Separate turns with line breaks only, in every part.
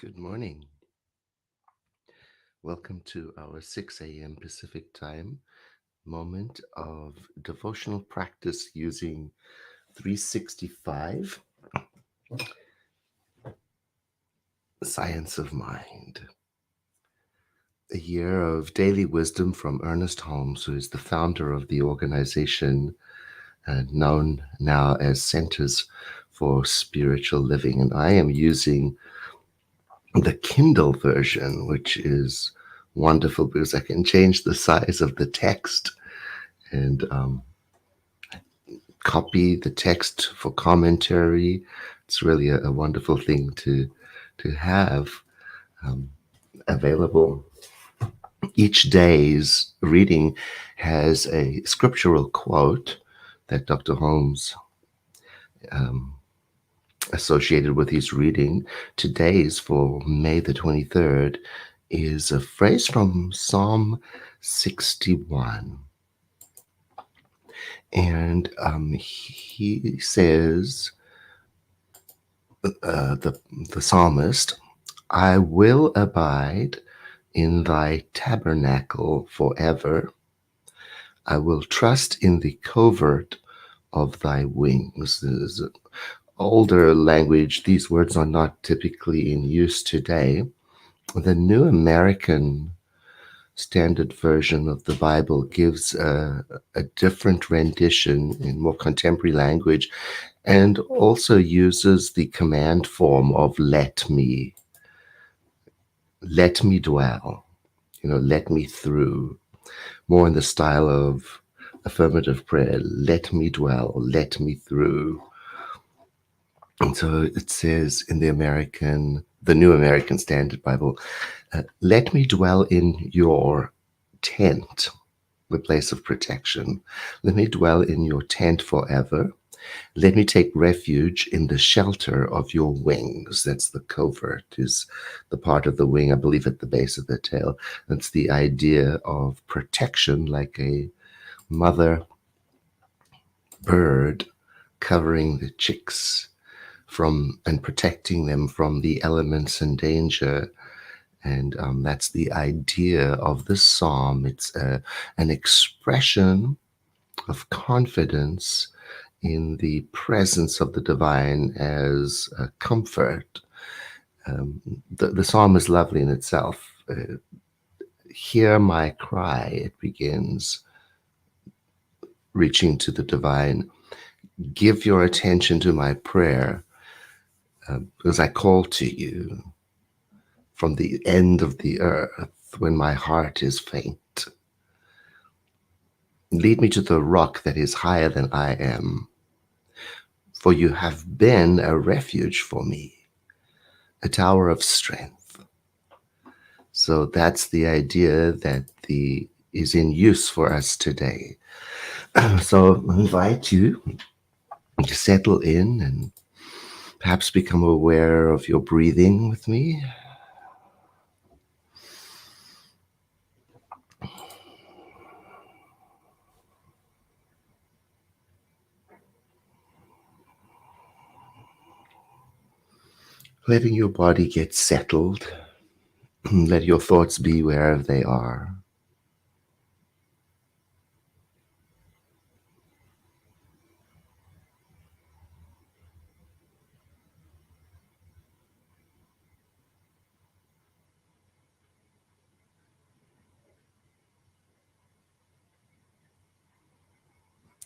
Good morning. Welcome to our 6 a.m. Pacific time moment of devotional practice using 365 Science of Mind. A year of daily wisdom from Ernest Holmes, who is the founder of the organization known now as Centers for Spiritual Living. And I am using the Kindle version, which is wonderful because I can change the size of the text and copy the text for commentary. It's really a wonderful thing to have um, available. Each day's reading has a scriptural quote that Dr. Holmes um, associated with his reading. Today's, for May the 23rd, is a phrase from Psalm 61. And he says, the psalmist, I will abide in thy tabernacle forever. I will trust in the covert of thy wings. This is an older language. These words are not typically in use today. The New American Standard Version of the Bible gives a different rendition in more contemporary language and also uses the command form of let me dwell, let me through, more in the style of affirmative prayer, let me dwell, let me through. And so it says in the New American Standard Bible, let me dwell in your tent, the place of protection. Let me dwell in your tent forever. Let me take refuge in the shelter of your wings. That's the covert, is the part of the wing, I believe, at the base of the tail. That's the idea of protection, like a mother bird covering the chicks from and protecting them from the elements and danger. And that's the idea of this psalm. It's an expression of confidence in the presence of the divine as a comfort. The psalm is lovely in itself. Hear my cry, it begins, reaching to the divine. Give your attention to my prayer, because I call to you from the end of the earth when my heart is faint. Lead me to the rock that is higher than I am, for you have been a refuge for me, a tower of strength. So that's the idea that is in use for us today. So I invite you to settle in and perhaps become aware of your breathing with me. Letting your body get settled. Let your thoughts be wherever they are.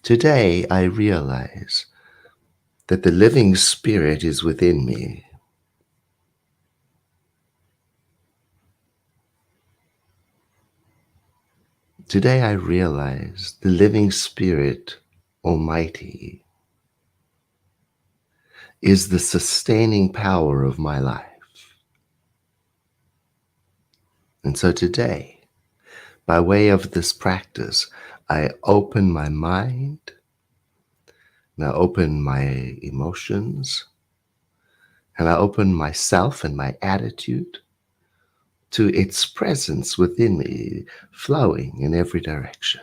Today I realize that the living spirit is within me. Today I realize the living spirit, Almighty, is the sustaining power of my life. And so today, by way of this practice, I open my mind, and I open my emotions, and I open myself and my attitude to its presence within me, flowing in every direction.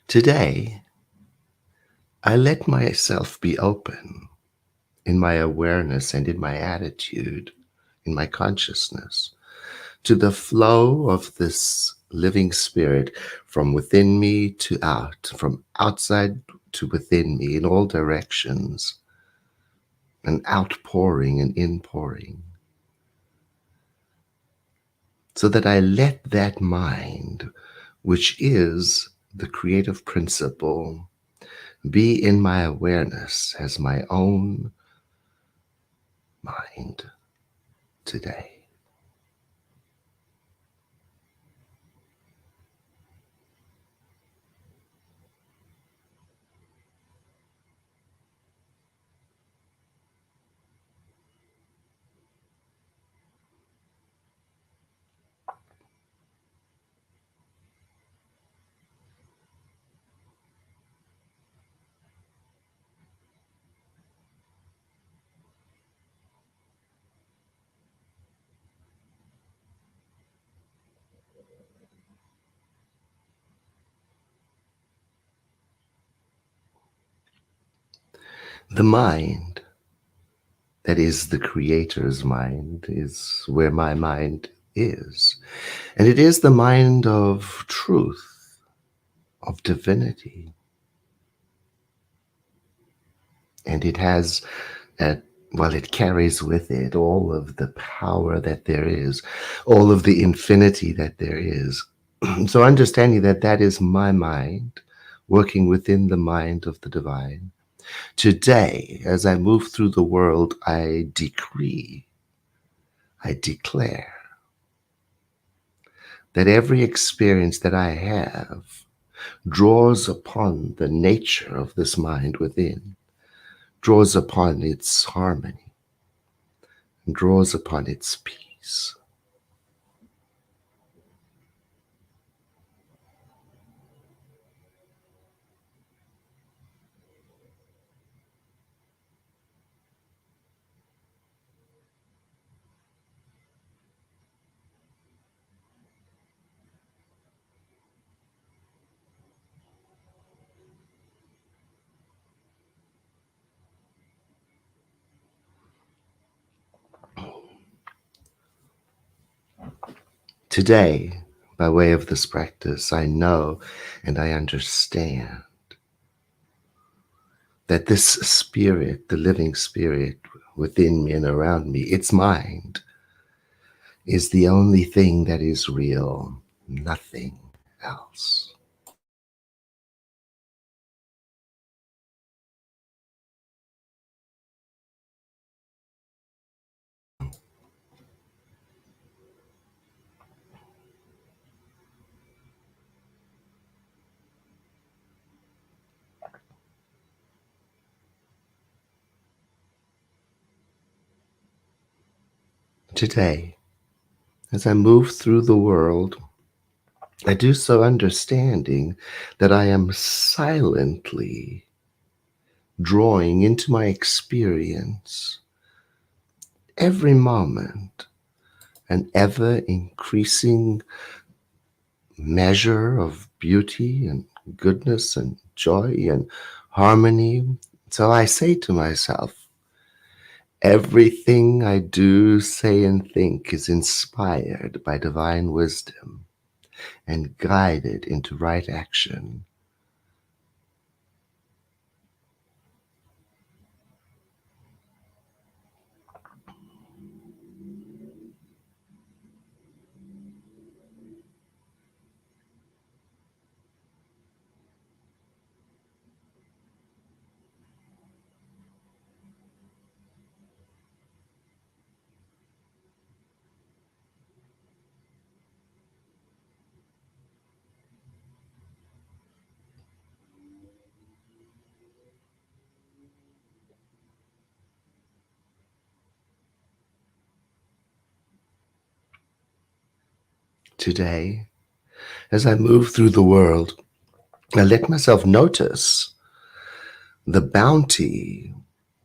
Today, I let myself be open in my awareness and in my attitude, in my consciousness, to the flow of this living spirit from within me to out, from outside to within me in all directions, an outpouring and inpouring, so that I let that mind, which is the creative principle, be in my awareness as my own mind today. The mind that is the creator's mind is where my mind is. And it is the mind of truth, of divinity. And it has, it carries with it all of the power that there is, all of the infinity that there is. So understanding that that is my mind, working within the mind of the divine. Today, as I move through the world, I decree, I declare that every experience that I have draws upon the nature of this mind within, draws upon its harmony, and draws upon its peace. Today, by way of this practice, I know and I understand that this spirit, the living spirit within me and around me, its mind, is the only thing that is real, nothing else. Today, as I move through the world, I do so understanding that I am silently drawing into my experience every moment an ever increasing measure of beauty and goodness and joy and harmony. So I say to myself, everything I do, say, and think is inspired by divine wisdom and guided into right action. Today, as I move through the world, I let myself notice the bounty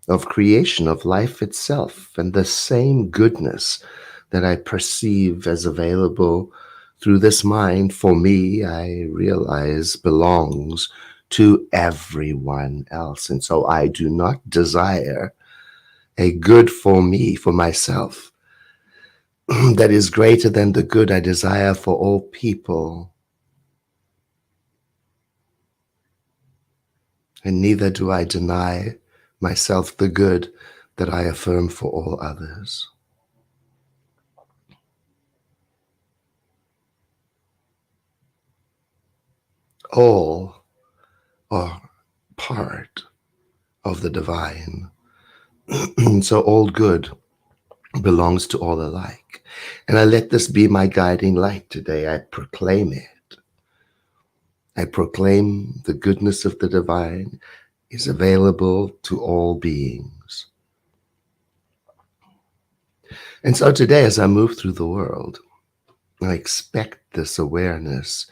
of creation, of life itself, and the same goodness that I perceive as available Through this mind, for me, I realize belongs to everyone else. And so I do not desire a good for me, for myself, that is greater than the good I desire for all people. And neither do I deny myself the good that I affirm for all others. All are part of the divine. So all good belongs to all alike. And I let this be my guiding light today. I proclaim it. I proclaim the goodness of the divine is available to all beings. And so today, as I move through the world, I expect this awareness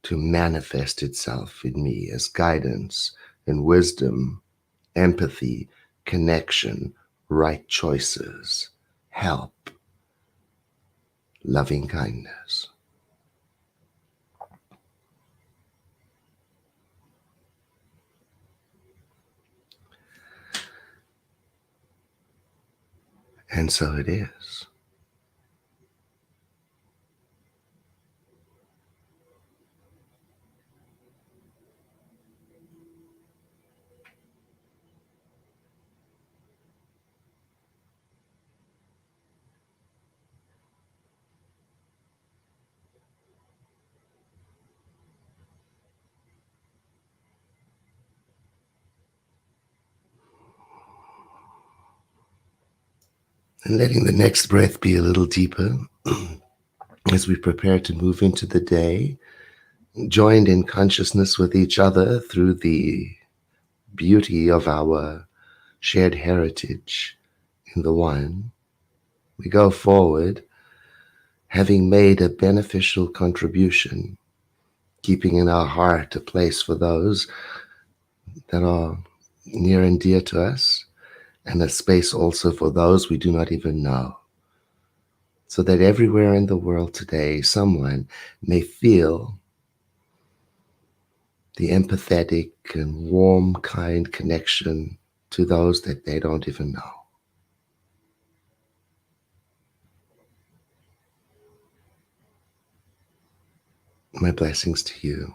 to manifest itself in me as guidance and wisdom, empathy, connection, right choices, help, loving kindness. And so it is. And letting the next breath be a little deeper as we prepare to move into the day, joined in consciousness with each other through the beauty of our shared heritage in the one. We go forward having made a beneficial contribution, keeping in our heart a place for those that are near and dear to us, and a space also for those we do not even know, so that everywhere in the world today, someone may feel the empathetic and warm, kind connection to those that they don't even know. My blessings to you.